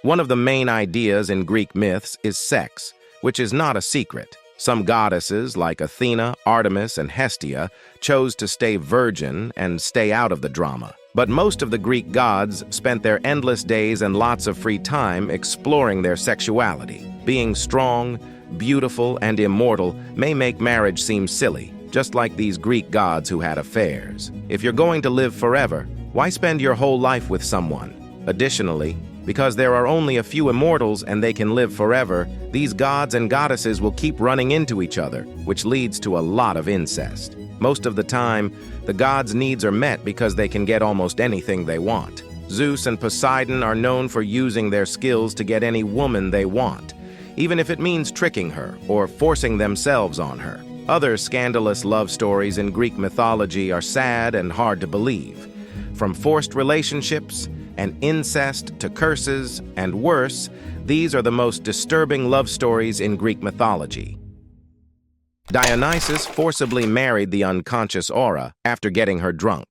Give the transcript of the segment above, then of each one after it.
One of the main ideas in Greek myths is sex, which is not a secret. Some goddesses, like Athena, Artemis, and Hestia, chose to stay virgin and stay out of the drama. But most of the Greek gods spent their endless days and lots of free time exploring their sexuality. Being strong, beautiful, and immortal may make marriage seem silly, just like these Greek gods who had affairs. If you're going to live forever, why spend your whole life with someone? Additionally, because there are only a few immortals and they can live forever, these gods and goddesses will keep running into each other, which leads to a lot of incest. Most of the time, the gods' needs are met because they can get almost anything they want. Zeus and Poseidon are known for using their skills to get any woman they want, even if it means tricking her or forcing themselves on her. Other scandalous love stories in Greek mythology are sad and hard to believe. From forced relationships and incest to curses and worse, these are the most disturbing love stories in Greek mythology. Dionysus forcibly married the unconscious Aura after getting her drunk.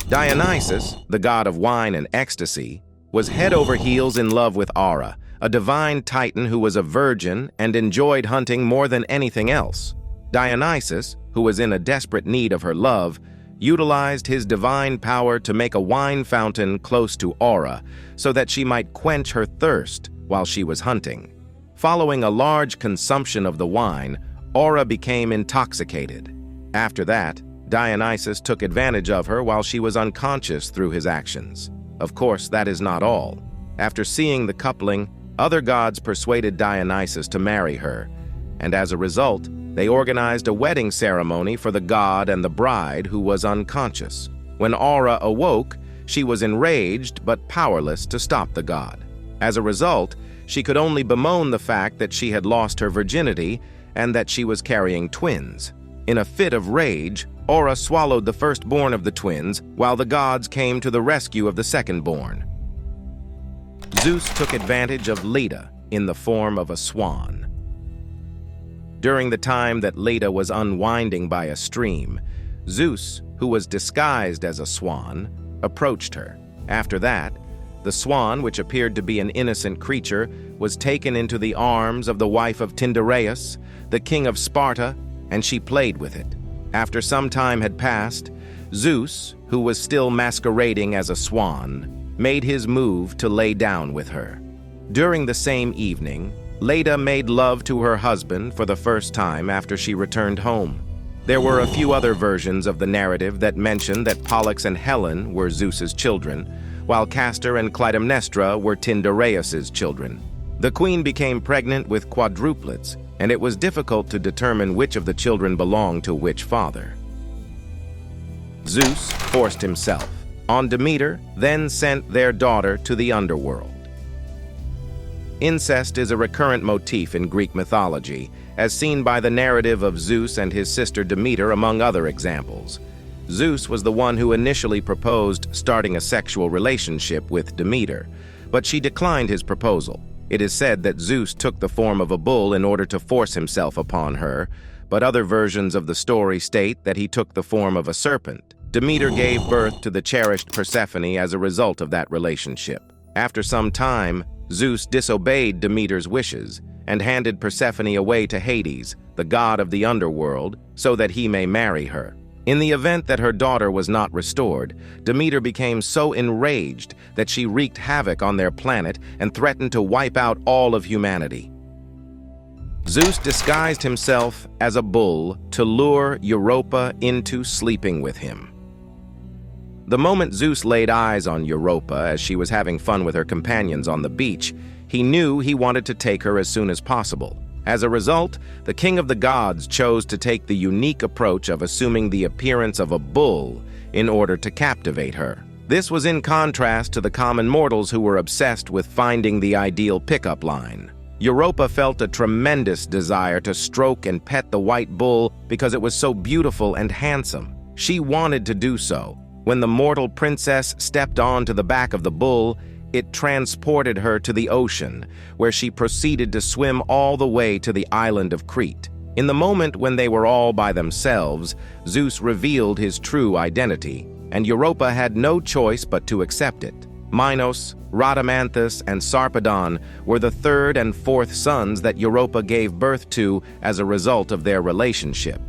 Dionysus, the god of wine and ecstasy, was head over heels in love with Aura, a divine titan who was a virgin and enjoyed hunting more than anything else. Dionysus, who was in a desperate need of her love, utilized his divine power to make a wine fountain close to Aura so that she might quench her thirst while she was hunting. Following a large consumption of the wine, Aura became intoxicated. After that, Dionysus took advantage of her while she was unconscious through his actions. Of course, that is not all. After seeing the coupling, other gods persuaded Dionysus to marry her, and as a result, they organized a wedding ceremony for the god and the bride who was unconscious. When Aura awoke, she was enraged but powerless to stop the god. As a result, she could only bemoan the fact that she had lost her virginity and that she was carrying twins. In a fit of rage, Aura swallowed the firstborn of the twins while the gods came to the rescue of the secondborn. Zeus took advantage of Leda in the form of a swan. During the time that Leda was unwinding by a stream, Zeus, who was disguised as a swan, approached her. After that, the swan, which appeared to be an innocent creature, was taken into the arms of the wife of Tyndareus, the king of Sparta, and she played with it. After some time had passed, Zeus, who was still masquerading as a swan, made his move to lay down with her. During the same evening, Leda made love to her husband for the first time after she returned home. There were a few other versions of the narrative that mentioned that Pollux and Helen were Zeus's children, while Castor and Clytemnestra were Tyndareus's children. The queen became pregnant with quadruplets, and it was difficult to determine which of the children belonged to which father. Zeus forced himself on Demeter, then sent their daughter to the underworld. Incest is a recurrent motif in Greek mythology, as seen by the narrative of Zeus and his sister Demeter, among other examples. Zeus was the one who initially proposed starting a sexual relationship with Demeter, but she declined his proposal. It is said that Zeus took the form of a bull in order to force himself upon her, but other versions of the story state that he took the form of a serpent. Demeter gave birth to the cherished Persephone as a result of that relationship. After some time, Zeus disobeyed Demeter's wishes and handed Persephone away to Hades, the god of the underworld, so that he may marry her. In the event that her daughter was not restored, Demeter became so enraged that she wreaked havoc on their planet and threatened to wipe out all of humanity. Zeus disguised himself as a bull to lure Europa into sleeping with him. The moment Zeus laid eyes on Europa as she was having fun with her companions on the beach, he knew he wanted to take her as soon as possible. As a result, the king of the gods chose to take the unique approach of assuming the appearance of a bull in order to captivate her. This was in contrast to the common mortals who were obsessed with finding the ideal pickup line. Europa felt a tremendous desire to stroke and pet the white bull because it was so beautiful and handsome. She wanted to do so. When the mortal princess stepped onto the back of the bull, it transported her to the ocean, where she proceeded to swim all the way to the island of Crete. In the moment when they were all by themselves, Zeus revealed his true identity, and Europa had no choice but to accept it. Minos, Rhadamanthus, and Sarpedon were the third and fourth sons that Europa gave birth to as a result of their relationship.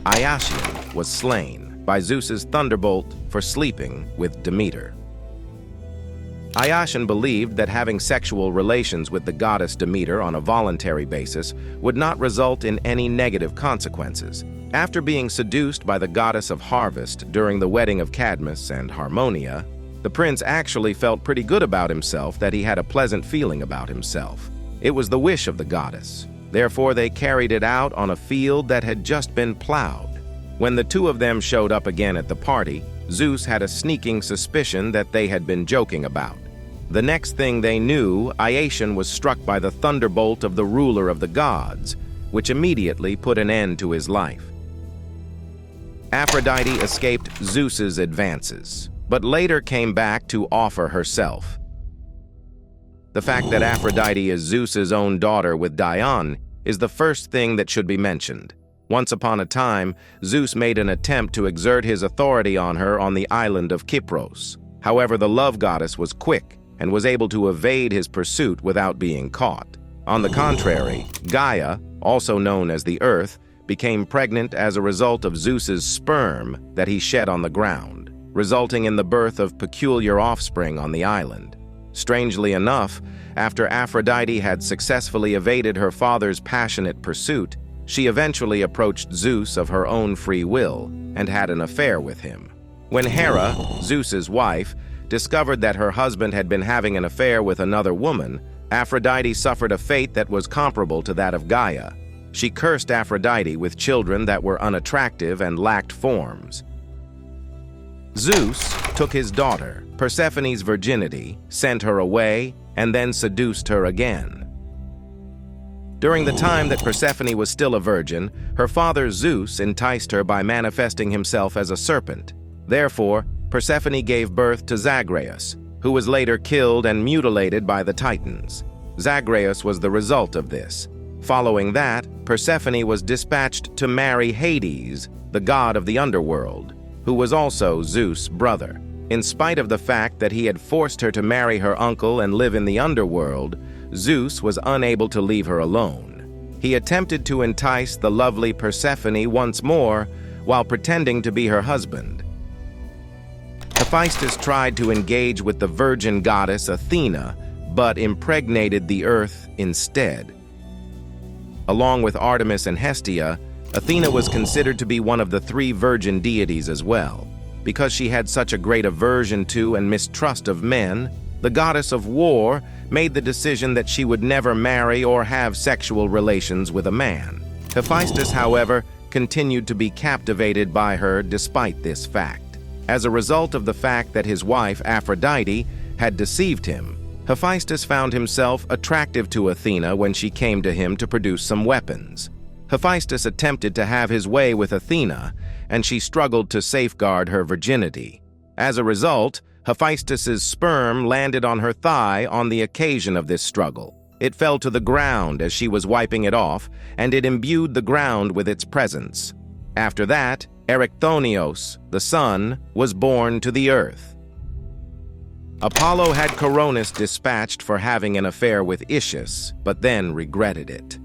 Iasion was slain by Zeus's thunderbolt for sleeping with Demeter. Iasion believed that having sexual relations with the goddess Demeter on a voluntary basis would not result in any negative consequences. After being seduced by the goddess of harvest during the wedding of Cadmus and Harmonia, the prince actually felt pretty good about himself, that he had a pleasant feeling about himself. It was the wish of the goddess. Therefore, they carried it out on a field that had just been plowed. When the two of them showed up again at the party, Zeus had a sneaking suspicion that they had been joking about. The next thing they knew, Iasion was struck by the thunderbolt of the ruler of the gods, which immediately put an end to his life. Aphrodite escaped Zeus's advances, but later came back to offer herself. The fact that Aphrodite is Zeus's own daughter with Dione is the first thing that should be mentioned. Once upon a time, Zeus made an attempt to exert his authority on her on the island of Kypros. However, the love goddess was quick and was able to evade his pursuit without being caught. On the contrary, Gaia, also known as the Earth, became pregnant as a result of Zeus's sperm that he shed on the ground, resulting in the birth of peculiar offspring on the island. Strangely enough, after Aphrodite had successfully evaded her father's passionate pursuit, she eventually approached Zeus of her own free will and had an affair with him. When Hera, Zeus's wife, discovered that her husband had been having an affair with another woman, Aphrodite suffered a fate that was comparable to that of Gaia. She cursed Aphrodite with children that were unattractive and lacked forms. Zeus took his daughter, Persephone's virginity, sent her away, and then seduced her again. During the time that Persephone was still a virgin, her father Zeus enticed her by manifesting himself as a serpent. Therefore, Persephone gave birth to Zagreus, who was later killed and mutilated by the Titans. Zagreus was the result of this. Following that, Persephone was dispatched to marry Hades, the god of the underworld, who was also Zeus' brother. In spite of the fact that he had forced her to marry her uncle and live in the underworld, Zeus was unable to leave her alone. He attempted to entice the lovely Persephone once more while pretending to be her husband. Hephaestus tried to engage with the virgin goddess Athena, but impregnated the earth instead. Along with Artemis and Hestia, Athena was considered to be one of the three virgin deities as well. Because she had such a great aversion to and mistrust of men, the goddess of war made the decision that she would never marry or have sexual relations with a man. Hephaestus, however, continued to be captivated by her despite this fact. As a result of the fact that his wife, Aphrodite, had deceived him, Hephaestus found himself attractive to Athena when she came to him to produce some weapons. Hephaestus attempted to have his way with Athena, and she struggled to safeguard her virginity. As a result, Hephaestus's sperm landed on her thigh on the occasion of this struggle. It fell to the ground as she was wiping it off, and it imbued the ground with its presence. After that, Erichthonios, the sun, was born to the earth. Apollo had Coronis dispatched for having an affair with Ischus, but then regretted it.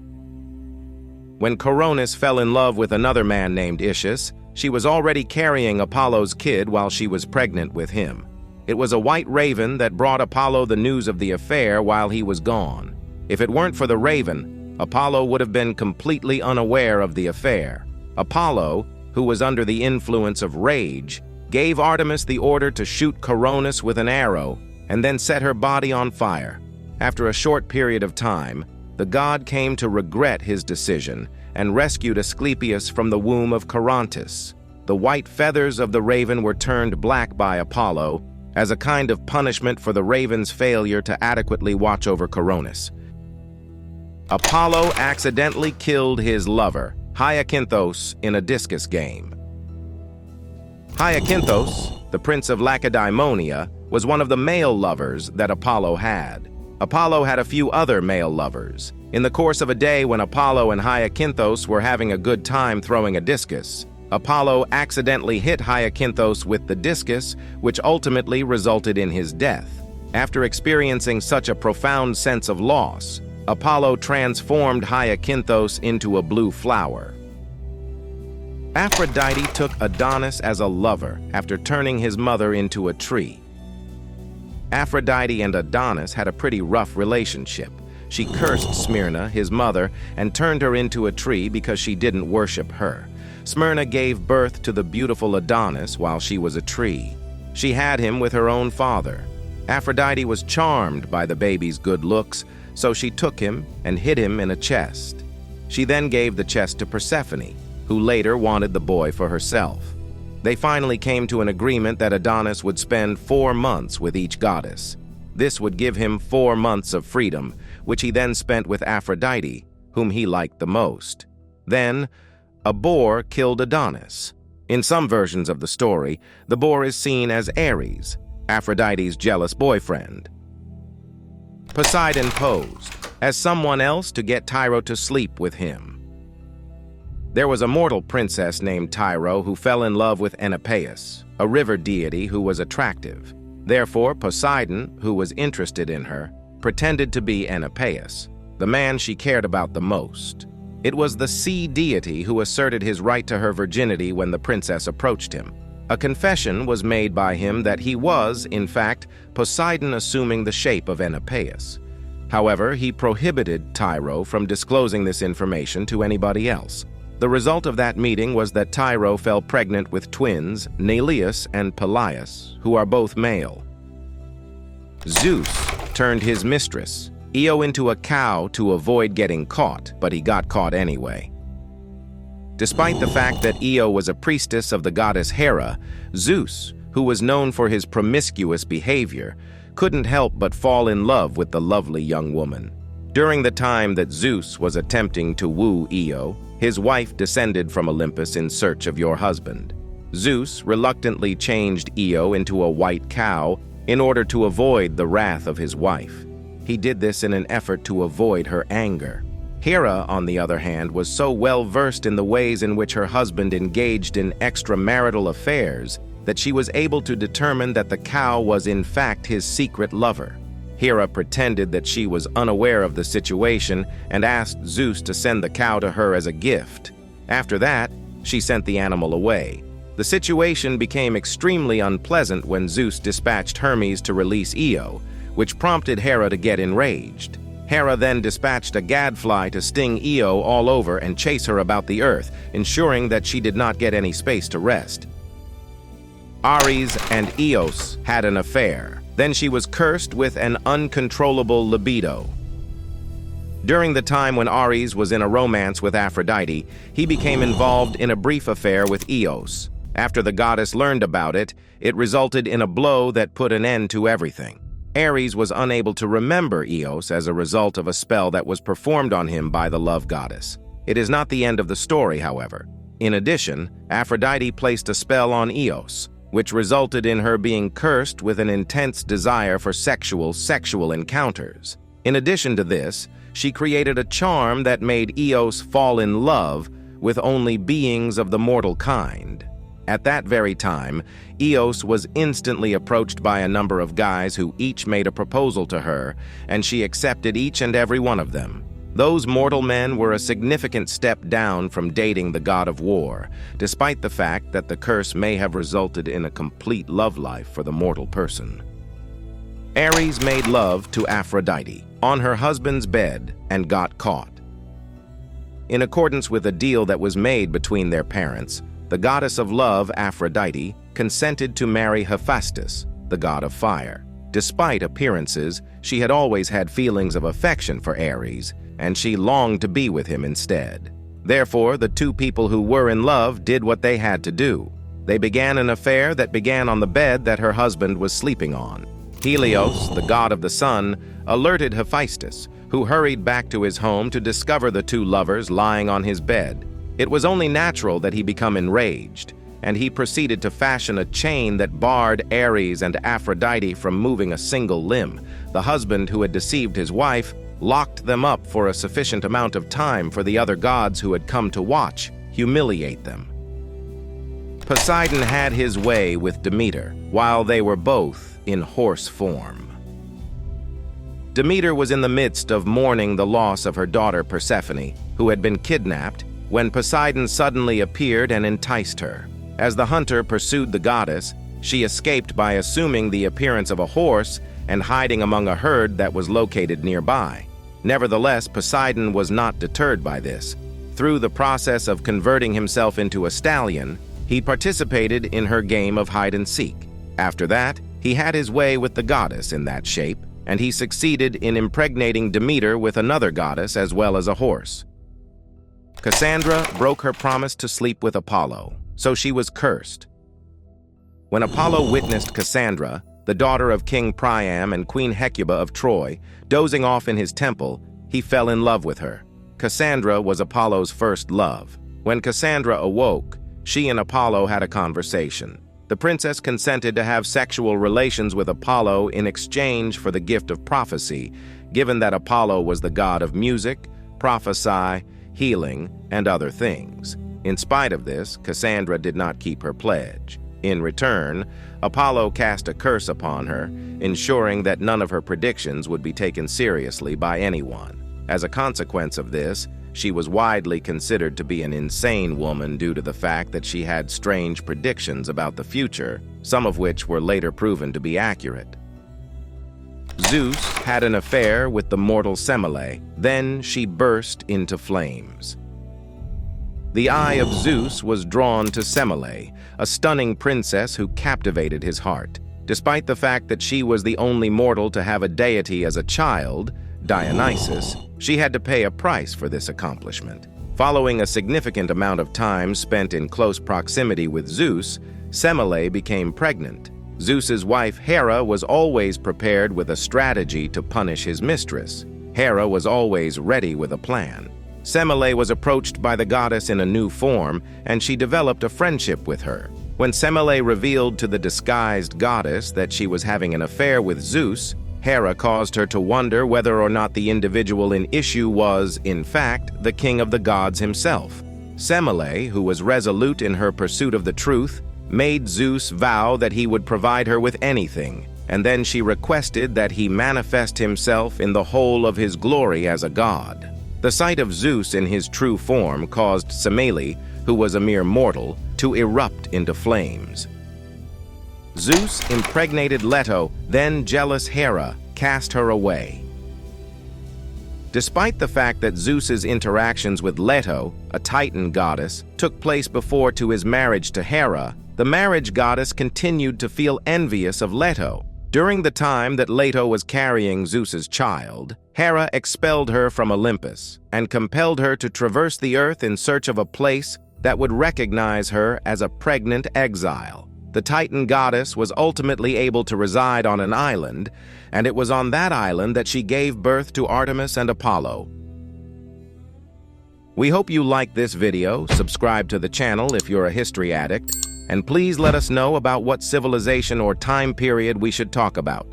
When Coronis fell in love with another man named Ischus, she was already carrying Apollo's kid while she was pregnant with him. It was a white raven that brought Apollo the news of the affair while he was gone. If it weren't for the raven, Apollo would have been completely unaware of the affair. Apollo, who was under the influence of rage, gave Artemis the order to shoot Coronis with an arrow and then set her body on fire. After a short period of time, the god came to regret his decision and rescued Asclepius from the womb of Corontis. The white feathers of the raven were turned black by Apollo as a kind of punishment for the raven's failure to adequately watch over Coronis. Apollo accidentally killed his lover, Hyacinthos, in a discus game. Hyacinthos, the prince of Lacedaemonia, was one of the male lovers that Apollo had. Apollo had a few other male lovers. In the course of a day when Apollo and Hyacinthos were having a good time throwing a discus, Apollo accidentally hit Hyacinthos with the discus, which ultimately resulted in his death. After experiencing such a profound sense of loss, Apollo transformed Hyacinthos into a blue flower. Aphrodite took Adonis as a lover after turning his mother into a tree. Aphrodite and Adonis had a pretty rough relationship. She cursed Smyrna, his mother, and turned her into a tree because she didn't worship her. Smyrna gave birth to the beautiful Adonis while she was a tree. She had him with her own father. Aphrodite was charmed by the baby's good looks, so she took him and hid him in a chest. She then gave the chest to Persephone, who later wanted the boy for herself. They finally came to an agreement that Adonis would spend 4 months with each goddess. This would give him 4 months of freedom, which he then spent with Aphrodite, whom he liked the most. Then, a boar killed Adonis. In some versions of the story, the boar is seen as Ares, Aphrodite's jealous boyfriend. Poseidon posed as someone else to get Tyro to sleep with him. There was a mortal princess named Tyro who fell in love with Enopeus, a river deity who was attractive. Therefore, Poseidon, who was interested in her, pretended to be Enopeus, the man she cared about the most. It was the sea deity who asserted his right to her virginity when the princess approached him. A confession was made by him that he was, in fact, Poseidon assuming the shape of Enopeus. However, he prohibited Tyro from disclosing this information to anybody else. The result of that meeting was that Tyro fell pregnant with twins, Neleus and Peleus, who are both male. Zeus turned his mistress, Io, into a cow to avoid getting caught, but he got caught anyway. Despite the fact that Io was a priestess of the goddess Hera, Zeus, who was known for his promiscuous behavior, couldn't help but fall in love with the lovely young woman. During the time that Zeus was attempting to woo Io, his wife descended from Olympus in search of your husband. Zeus reluctantly changed Io into a white cow in order to avoid the wrath of his wife. He did this in an effort to avoid her anger. Hera, on the other hand, was so well versed in the ways in which her husband engaged in extramarital affairs that she was able to determine that the cow was in fact his secret lover. Hera pretended that she was unaware of the situation and asked Zeus to send the cow to her as a gift. After that, she sent the animal away. The situation became extremely unpleasant when Zeus dispatched Hermes to release Io, which prompted Hera to get enraged. Hera then dispatched a gadfly to sting Io all over and chase her about the earth, ensuring that she did not get any space to rest. Ares and Eos had an affair. Then she was cursed with an uncontrollable libido. During the time when Ares was in a romance with Aphrodite, he became involved in a brief affair with Eos. After the goddess learned about it, it resulted in a blow that put an end to everything. Ares was unable to remember Eos as a result of a spell that was performed on him by the love goddess. It is not the end of the story, however. In addition, Aphrodite placed a spell on Eos, which resulted in her being cursed with an intense desire for sexual encounters. In addition to this, she created a charm that made Eos fall in love with only beings of the mortal kind. At that very time, Eos was instantly approached by a number of guys who each made a proposal to her, and she accepted each and every one of them. Those mortal men were a significant step down from dating the god of war, despite the fact that the curse may have resulted in a complete love life for the mortal person. Ares made love to Aphrodite on her husband's bed and got caught. In accordance with a deal that was made between their parents, the goddess of love, Aphrodite, consented to marry Hephaestus, the god of fire. Despite appearances, she had always had feelings of affection for Ares, and she longed to be with him instead. Therefore, the two people who were in love did what they had to do. They began an affair that began on the bed that her husband was sleeping on. Helios, the god of the sun, alerted Hephaestus, who hurried back to his home to discover the two lovers lying on his bed. It was only natural that he become enraged, and he proceeded to fashion a chain that barred Ares and Aphrodite from moving a single limb. The husband who had deceived his wife locked them up for a sufficient amount of time for the other gods who had come to watch humiliate them. Poseidon had his way with Demeter, while they were both in horse form. Demeter was in the midst of mourning the loss of her daughter Persephone, who had been kidnapped, when Poseidon suddenly appeared and enticed her. As the hunter pursued the goddess, she escaped by assuming the appearance of a horse and hiding among a herd that was located nearby. Nevertheless, Poseidon was not deterred by this. Through the process of converting himself into a stallion, he participated in her game of hide-and-seek. After that, he had his way with the goddess in that shape, and he succeeded in impregnating Demeter with another goddess as well as a horse. Cassandra broke her promise to sleep with Apollo, so she was cursed. When Apollo witnessed Cassandra, the daughter of King Priam and Queen Hecuba of Troy, dozing off in his temple, he fell in love with her. Cassandra was Apollo's first love. When Cassandra awoke, she and Apollo had a conversation. The princess consented to have sexual relations with Apollo in exchange for the gift of prophecy, given that Apollo was the god of music, prophecy, healing, and other things. In spite of this, Cassandra did not keep her pledge. In return, Apollo cast a curse upon her, ensuring that none of her predictions would be taken seriously by anyone. As a consequence of this, she was widely considered to be an insane woman due to the fact that she had strange predictions about the future, some of which were later proven to be accurate. Zeus had an affair with the mortal Semele, then she burst into flames. The eye of Zeus was drawn to Semele, a stunning princess who captivated his heart. Despite the fact that she was the only mortal to have a deity as a child, Dionysus, she had to pay a price for this accomplishment. Following a significant amount of time spent in close proximity with Zeus, Semele became pregnant. Zeus's wife Hera was always prepared with a strategy to punish his mistress. Hera was always ready with a plan. Semele was approached by the goddess in a new form, and she developed a friendship with her. When Semele revealed to the disguised goddess that she was having an affair with Zeus, Hera caused her to wonder whether or not the individual in issue was, in fact, the king of the gods himself. Semele, who was resolute in her pursuit of the truth, made Zeus vow that he would provide her with anything, and then she requested that he manifest himself in the whole of his glory as a god. The sight of Zeus in his true form caused Semele, who was a mere mortal, to erupt into flames. Zeus impregnated Leto, then jealous Hera cast her away. Despite the fact that Zeus's interactions with Leto, a Titan goddess, took place before to his marriage to Hera, the marriage goddess continued to feel envious of Leto. During the time that Leto was carrying Zeus's child, Hera expelled her from Olympus and compelled her to traverse the earth in search of a place that would recognize her as a pregnant exile. The Titan goddess was ultimately able to reside on an island, and it was on that island that she gave birth to Artemis and Apollo. We hope you liked this video. Subscribe to the channel if you're a history addict, and please let us know about what civilization or time period we should talk about.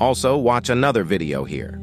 Also, watch another video here.